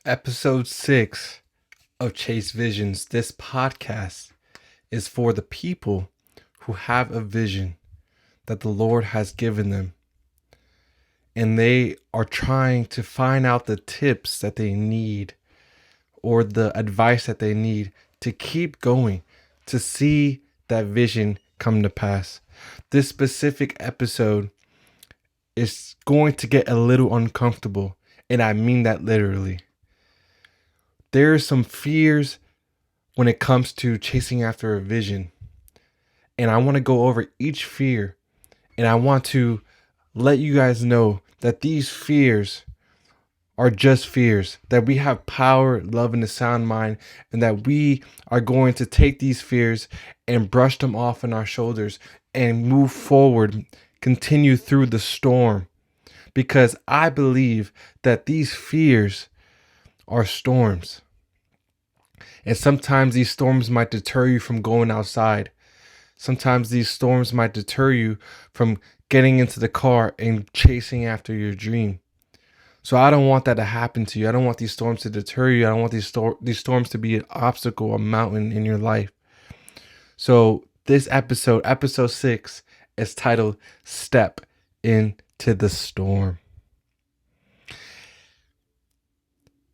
Episode 6 of Chase Visions. This podcast is for the people who have a vision that the Lord has given them, and they are trying to find out the tips that they need or the advice that they need to keep going, to see that vision come to pass. This specific episode is going to get a little uncomfortable, and I mean that literally. There are some fears when it comes to chasing after a vision. And I want to go over each fear. And I want to let you guys know that these fears are just fears, that we have power, love, and a sound mind, and that we are going to take these fears and brush them off on our shoulders and move forward, continue through the storm. Because I believe that these fears are storms. And sometimes these storms might deter you from going outside. Sometimes these storms might deter you from getting into the car and chasing after your dream. So I don't want that to happen to you. I don't want these storms to deter you. I don't want these storms to be an obstacle, a mountain in your life. So this episode 6, is titled Step into the Storm.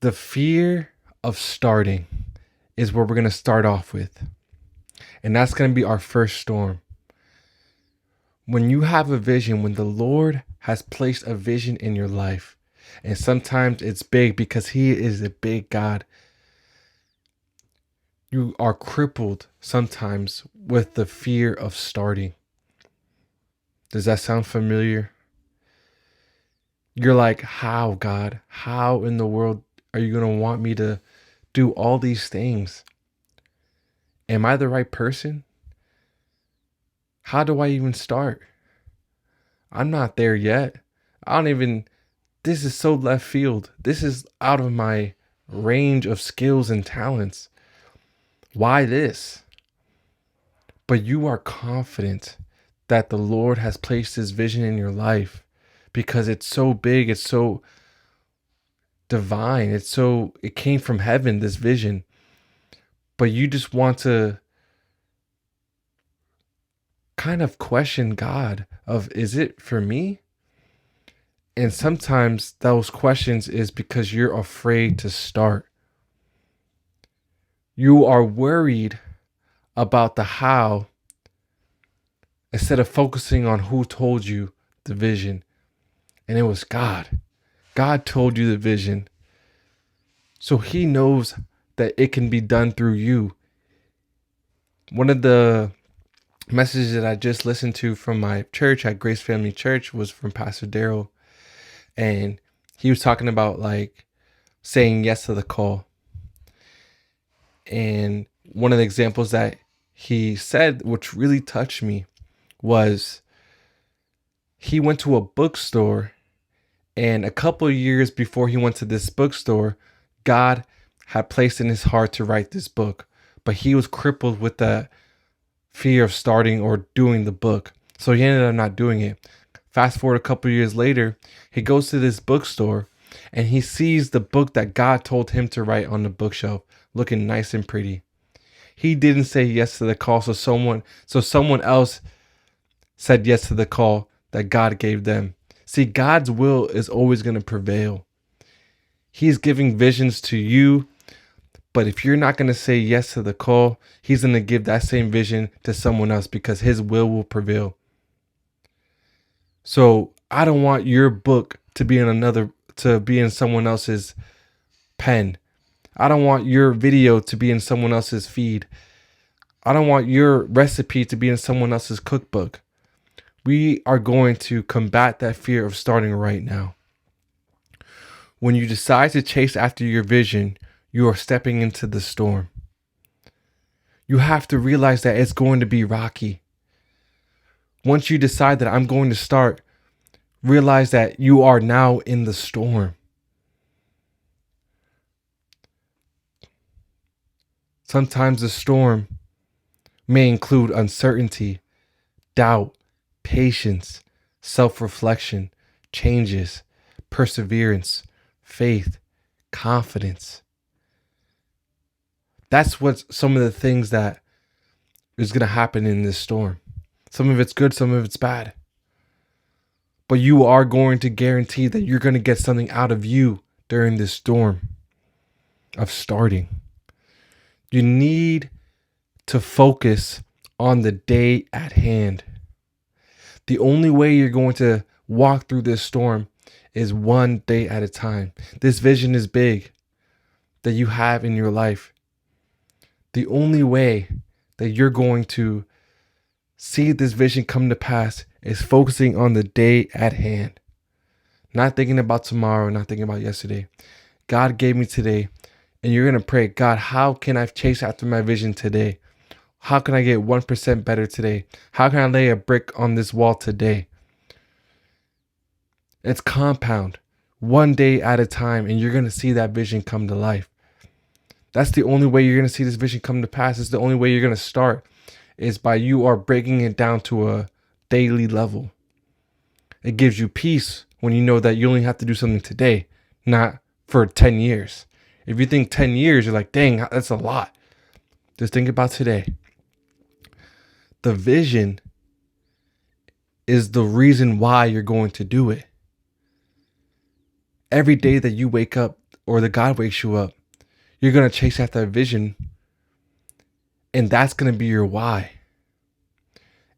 The fear of starting is where we're going to start off with. And that's going to be our first storm. When you have a vision, when the Lord has placed a vision in your life, and sometimes it's big because He is a big God, you are crippled sometimes with the fear of starting. Does that sound familiar? You're like, how, God? How in the world are you going to want me to do all these things? Am I the right person? How do I even start? I'm not there yet. This is so left field. This is out of my range of skills and talents. Why this? But you are confident that the Lord has placed His vision in your life because it's so big, it's so divine, it came from heaven, this vision. But you just want to kind of question God of, is it for me? And sometimes those questions is because you're afraid to start. You are worried about the how instead of focusing on who told you the vision. And it was God. God told you the vision. So He knows that it can be done through you. One of the messages that I just listened to from my church at Grace Family Church was from Pastor Daryl. And he was talking about like saying yes to the call. And one of the examples that he said, which really touched me, was he went to a bookstore, and a couple of years before he went to this bookstore, God had placed in his heart to write this book, but he was crippled with the fear of starting or doing the book. So he ended up not doing it. Fast forward a couple of years later, he goes to this bookstore and he sees the book that God told him to write on the bookshelf, looking nice and pretty. He didn't say yes to the call, so someone else said yes to the call that God gave them. See, God's will is always going to prevail. He's giving visions to you, but if you're not going to say yes to the call, He's going to give that same vision to someone else because His will prevail. So I don't want your book to be in someone else's pen. I don't want your video to be in someone else's feed. I don't want your recipe to be in someone else's cookbook. We are going to combat that fear of starting right now. When you decide to chase after your vision, you are stepping into the storm. You have to realize that it's going to be rocky. Once you decide that I'm going to start, realize that you are now in the storm. Sometimes the storm may include uncertainty, doubt, patience, self-reflection, changes, perseverance, faith, confidence. That's what some of the things that is going to happen in this storm. Some of it's good, some of it's bad. But you are going to guarantee that you're going to get something out of you during this storm of starting. You need to focus on the day at hand. The only way you're going to walk through this storm is one day at a time. This vision is big that you have in your life. The only way that you're going to see this vision come to pass is focusing on the day at hand. Not thinking about tomorrow, not thinking about yesterday. God gave me today, and you're going to pray, God, how can I chase after my vision today? How can I get 1% better today? How can I lay a brick on this wall today? It's compound, one day at a time, and you're going to see that vision come to life. That's the only way you're going to see this vision come to pass. It's the only way you're going to start is by you are breaking it down to a daily level. It gives you peace when you know that you only have to do something today, not for 10 years. If you think 10 years, you're like, dang, that's a lot. Just think about today. The vision is the reason why you're going to do it. Every day that you wake up or that God wakes you up, you're going to chase after that vision, and that's going to be your why.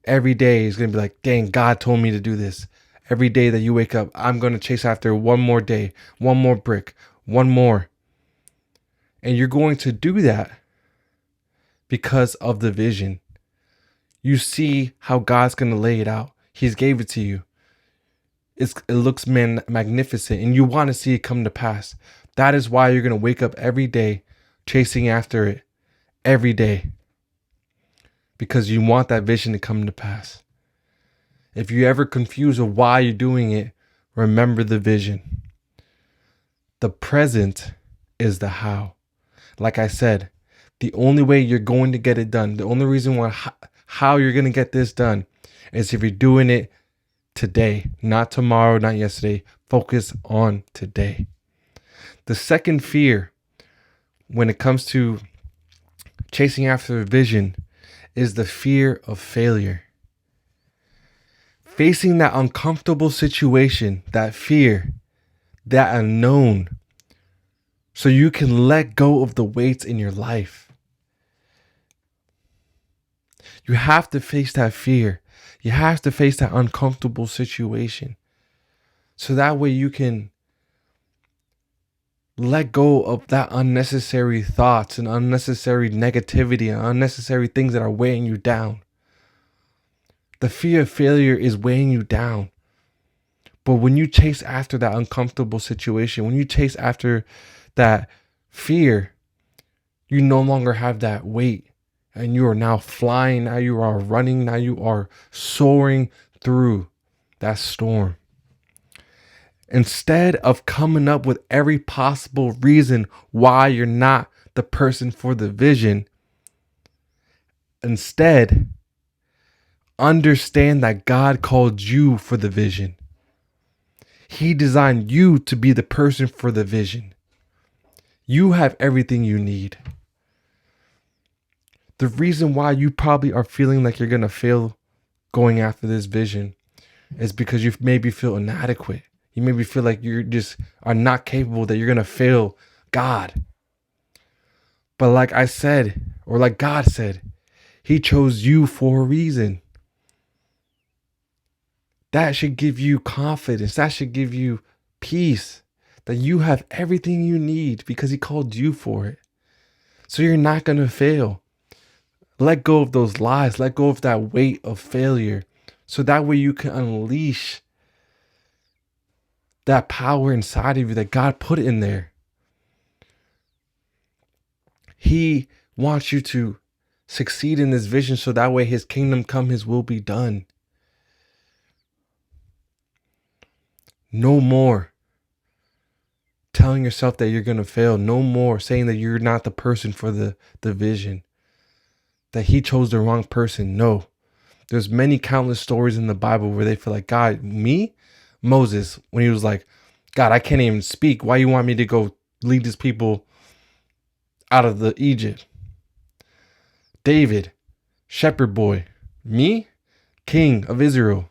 Every day is going to be like, dang, God told me to do this. Every day that you wake up, I'm going to chase after one more day, one more brick, one more. And you're going to do that because of the vision. You see how God's going to lay it out. He's gave it to you. It looks magnificent, and you want to see it come to pass. That is why you're going to wake up every day chasing after it every day, because you want that vision to come to pass. If you ever confuse of why you're doing it, remember the vision. The present is the how. Like I said, the only way you're going to get it done, the only reason why how you're going to get this done is if you're doing it today, not tomorrow, not yesterday. Focus on today. The second fear when it comes to chasing after a vision is the fear of failure. Facing that uncomfortable situation, that fear, that unknown, so you can let go of the weights in your life. You have to face that fear. You have to face that uncomfortable situation. So that way you can let go of that unnecessary thoughts and unnecessary negativity and unnecessary things that are weighing you down. The fear of failure is weighing you down. But when you chase after that uncomfortable situation, when you chase after that fear, you no longer have that weight. And you are now flying, now you are running, now you are soaring through that storm. Instead of coming up with every possible reason why you're not the person for the vision, instead, understand that God called you for the vision. He designed you to be the person for the vision. You have everything you need. The reason why you probably are feeling like you're going to fail going after this vision is because you maybe feel inadequate. You maybe feel like you just are not capable, that you're going to fail God. But like I said, or like God said, He chose you for a reason. That should give you confidence. That should give you peace, that you have everything you need because He called you for it. So you're not going to fail. Let go of those lies. Let go of that weight of failure. So that way you can unleash that power inside of you that God put in there. He wants you to succeed in this vision so that way His kingdom come, His will be done. No more telling yourself that you're going to fail. No more saying that you're not the person for the vision, that He chose the wrong person. No. There's many countless stories in the Bible where they feel like, God, me? Moses, when he was like, God, I can't even speak. Why you want me to go lead his people out of the Egypt. David, shepherd boy. Me, king of Israel.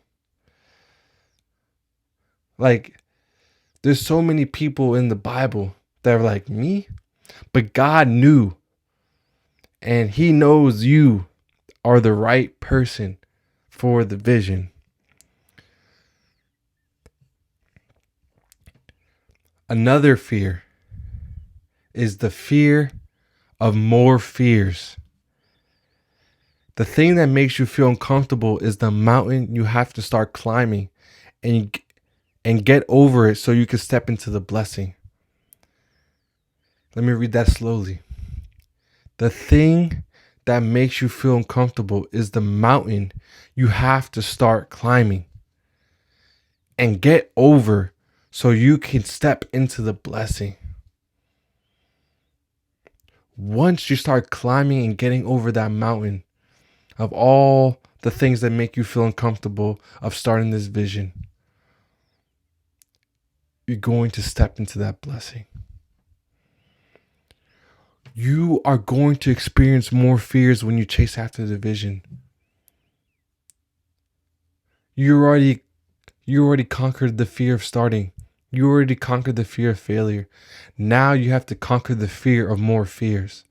Like, there's so many people in the Bible that are like me, but God knew, and he knows you are the right person for the vision. Another fear is the fear of more fears. The thing that makes you feel uncomfortable is the mountain you have to start climbing and get over it so you can step into the blessing. Let me read that slowly. The thing that makes you feel uncomfortable is the mountain you have to start climbing and get over so you can step into the blessing. Once you start climbing and getting over that mountain of all the things that make you feel uncomfortable of starting this vision, you're going to step into that blessing. You are going to experience more fears when you chase after the vision. You already conquered the fear of starting. You already conquered the fear of failure. Now you have to conquer the fear of more fears.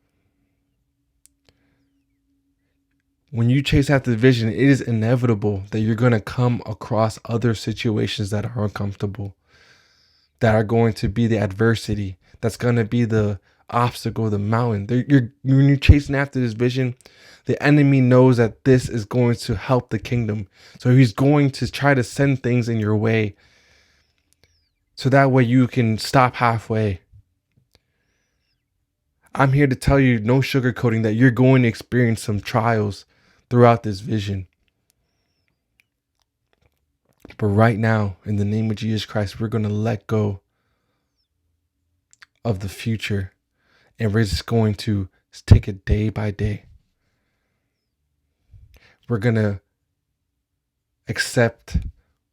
When you chase after the vision, it is inevitable that you're going to come across other situations that are uncomfortable, that are going to be the adversity, that's going to be the obstacle, the mountain. When you're chasing after this vision, the enemy knows that this is going to help the kingdom. So he's going to try to send things in your way so that way you can stop halfway. I'm here to tell you, no sugarcoating, that you're going to experience some trials throughout this vision. But right now, in the name of Jesus Christ, we're going to let go of the future, and we're just going to take it day by day. We're going to accept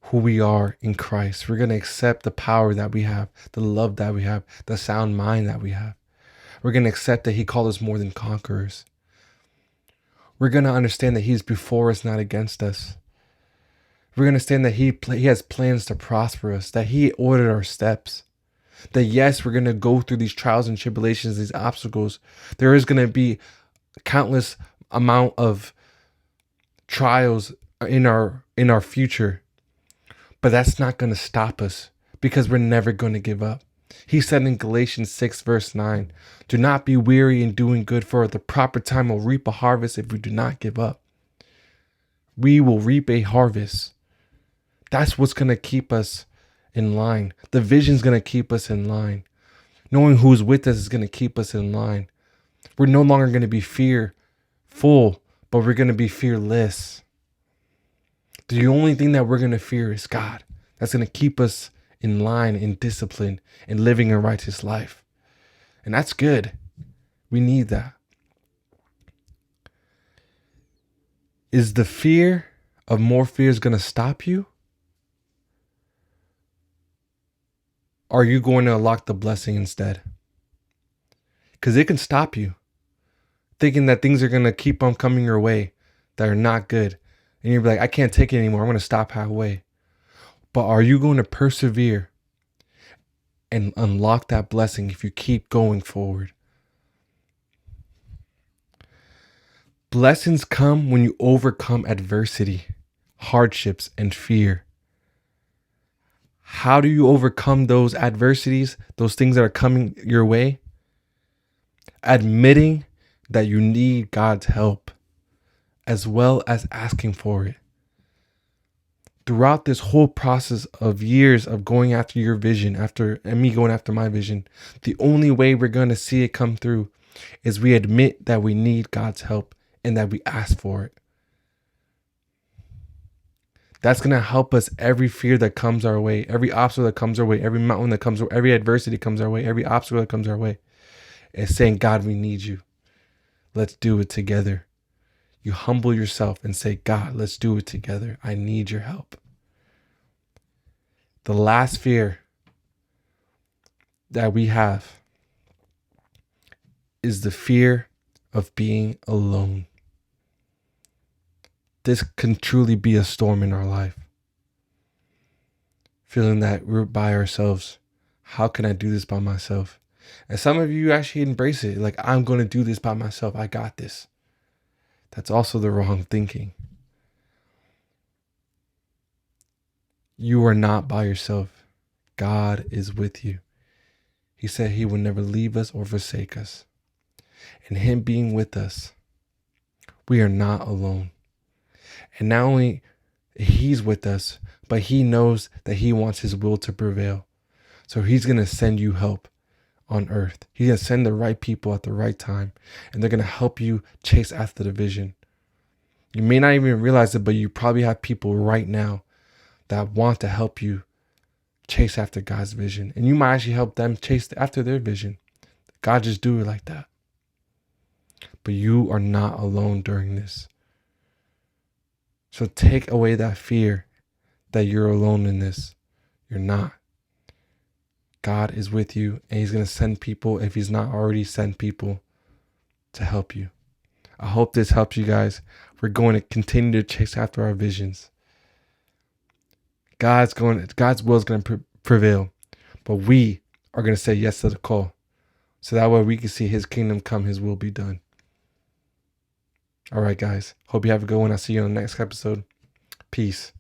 who we are in Christ. We're going to accept the power that we have, the love that we have, the sound mind that we have. We're going to accept that he called us more than conquerors. We're going to understand that he's before us, not against us. We're going to understand that he has plans to prosper us, that he ordered our steps. That yes, we're going to go through these trials and tribulations, these obstacles. There is going to be countless amount of trials in our future. But that's not going to stop us, because we're never going to give up. He said in Galatians 6 verse 9, do not be weary in doing good, for at the proper time we'll reap a harvest if we do not give up. We will reap a harvest. That's what's going to keep us in line. The vision's going to keep us in line. Knowing who's with us is going to keep us in line. We're no longer going to be fearful, but we're going to be fearless. The only thing that we're going to fear is God. That's going to keep us in line, in discipline, and living a righteous life. And that's good. We need that. Is the fear of more fears going to stop you? Or are you going to unlock the blessing instead? Because it can stop you thinking that things are going to keep on coming your way that are not good. And you're like, I can't take it anymore. I'm going to stop halfway. But are you going to persevere and unlock that blessing if you keep going forward? Blessings come when you overcome adversity, hardships, and fear. How do you overcome those adversities, those things that are coming your way? Admitting that you need God's help, as well as asking for it. Throughout this whole process of years of going after your vision, and me going after my vision, the only way we're going to see it come through is we admit that we need God's help and that we ask for it. That's going to help us. Every fear that comes our way, every obstacle that comes our way, every mountain that comes, every adversity comes our way, every obstacle that comes our way, is saying, God, we need you. Let's do it together. You humble yourself and say, God, let's do it together. I need your help. The last fear that we have is the fear of being alone. This can truly be a storm in our life. Feeling that we're by ourselves. How can I do this by myself? And some of you actually embrace it. Like, I'm going to do this by myself. I got this. That's also the wrong thinking. You are not by yourself. God is with you. He said he would never leave us or forsake us. And him being with us, we are not alone. And not only he's with us, but he knows that he wants his will to prevail. So he's going to send you help on earth. He's going to send the right people at the right time. And they're going to help you chase after the vision. You may not even realize it, but you probably have people right now that want to help you chase after God's vision. And you might actually help them chase after their vision. God just do it like that. But you are not alone during this. So take away that fear that you're alone in this. You're not. God is with you, and he's going to send people, if he's not already sent people, to help you. I hope this helps you guys. We're going to continue to chase after our visions. God's will is going to prevail, but we are going to say yes to the call. So that way we can see his kingdom come, his will be done. All right, guys. Hope you have a good one. I'll see you on the next episode. Peace.